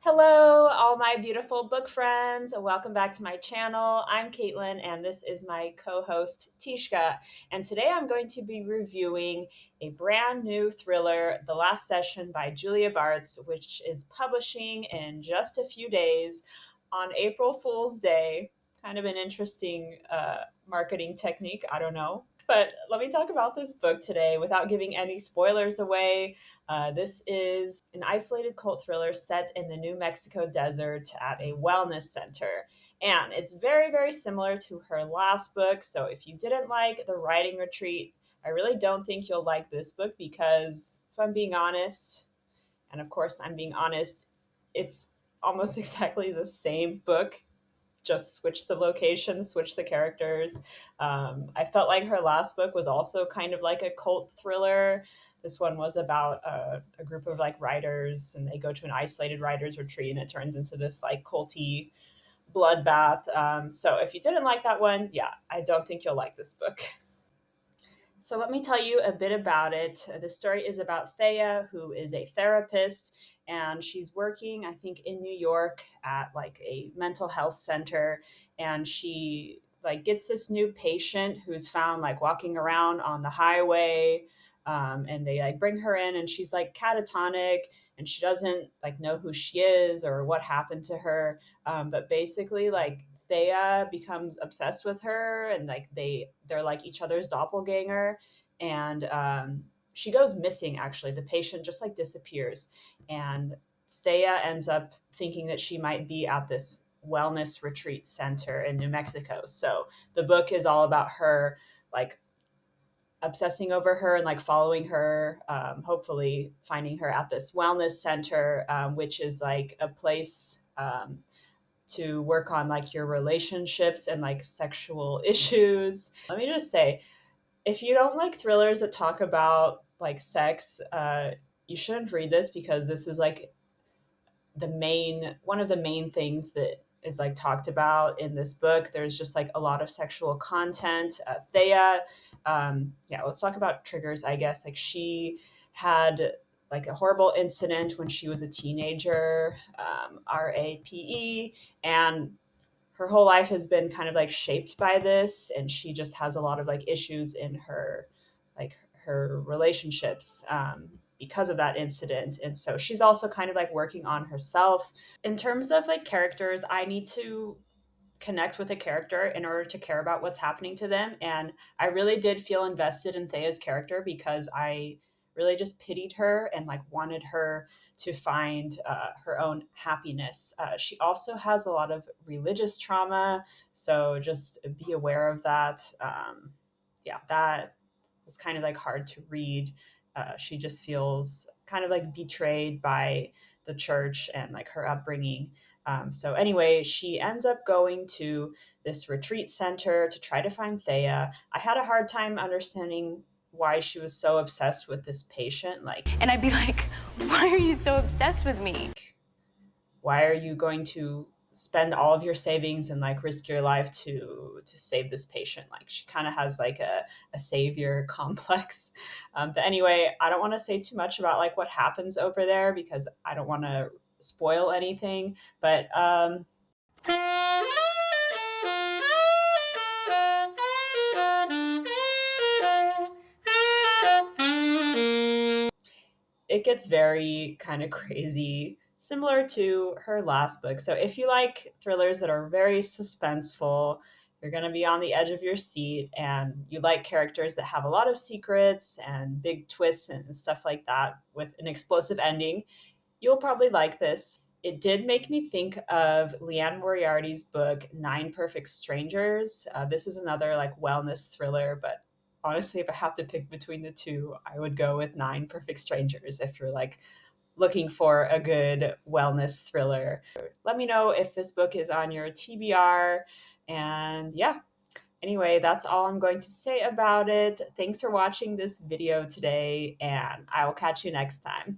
Hello, all my beautiful book friends. Welcome back to my channel. I'm Caitlin, and this is my co-host, Tishka. And today I'm going to be reviewing a brand new thriller, The Last Session by Julia Bartz, which is publishing in just a few days on April Fool's Day. Kind of an interesting marketing technique, I don't know. But let me talk about this book today without giving any spoilers away. This is an isolated cult thriller set in the New Mexico desert at a wellness center. And it's very, very similar to her last book. So if you didn't like The Writing Retreat, I really don't think you'll like this book because, if I'm being honest, and of course I'm being honest, it's almost exactly the same book, just switch the location, switch the characters. I felt like her last book was also kind of like a cult thriller. This one was about a group of like writers, and they go to an isolated writers retreat, and it turns into this like culty bloodbath. So if you didn't like that one, yeah, I don't think you'll like this book. So let me tell you a bit about it. The story is about Thea, who is a therapist, and she's working, I think, in New York at like a mental health center, and she like gets this new patient who's found like walking around on the highway. And they like bring her in, and she's like catatonic, and she doesn't like know who she is or what happened to her. But basically, like Thea becomes obsessed with her, and like they're like each other's doppelganger. And she goes missing. Actually, the patient just like disappears, and Thea ends up thinking that she might be at this wellness retreat center in New Mexico. So the book is all about her like obsessing over her and like following her, hopefully finding her at this wellness center, which is like a place to work on like your relationships and like sexual issues. Let me just say, if you don't like thrillers that talk about like sex, you shouldn't read this, because this is like one of the main things that is like talked about in this book. There's just like a lot of sexual content. Thea, yeah, let's talk about triggers, I guess. Like she had like a horrible incident when she was a teenager, RAPE, and her whole life has been kind of like shaped by this, and she just has a lot of like issues in her like her relationships, because of that incident. And so she's also kind of like working on herself. In terms of like characters, I need to connect with a character in order to care about what's happening to them. And I really did feel invested in Thea's character because I really just pitied her and like wanted her to find her own happiness. She also has a lot of religious trauma, so just be aware of that. Yeah, that was kind of like hard to read. She just feels kind of like betrayed by the church and like her upbringing. So anyway, she ends up going to this retreat center to try to find Thea. I had a hard time understanding why she was so obsessed with this patient. Like, And I'd be like, why are you so obsessed with me? why are you going to spend all of your savings and like risk your life to save this patient? Like, she kind of has like a savior complex. But anyway, I don't want to say too much about like what happens over there because I don't want to spoil anything. But it gets very kind of crazy, similar to her last book. So if you like thrillers that are very suspenseful, you're going to be on the edge of your seat, and you like characters that have a lot of secrets and big twists and stuff like that with an explosive ending, you'll probably like this. It did make me think of Leanne Moriarty's book, Nine Perfect Strangers. This is another like wellness thriller, but honestly, if I have to pick between the two, I would go with Nine Perfect Strangers if you're like looking for a good wellness thriller. Let me know if this book is on your TBR. And yeah, anyway, that's all I'm going to say about it. Thanks for watching this video today, and I will catch you next time.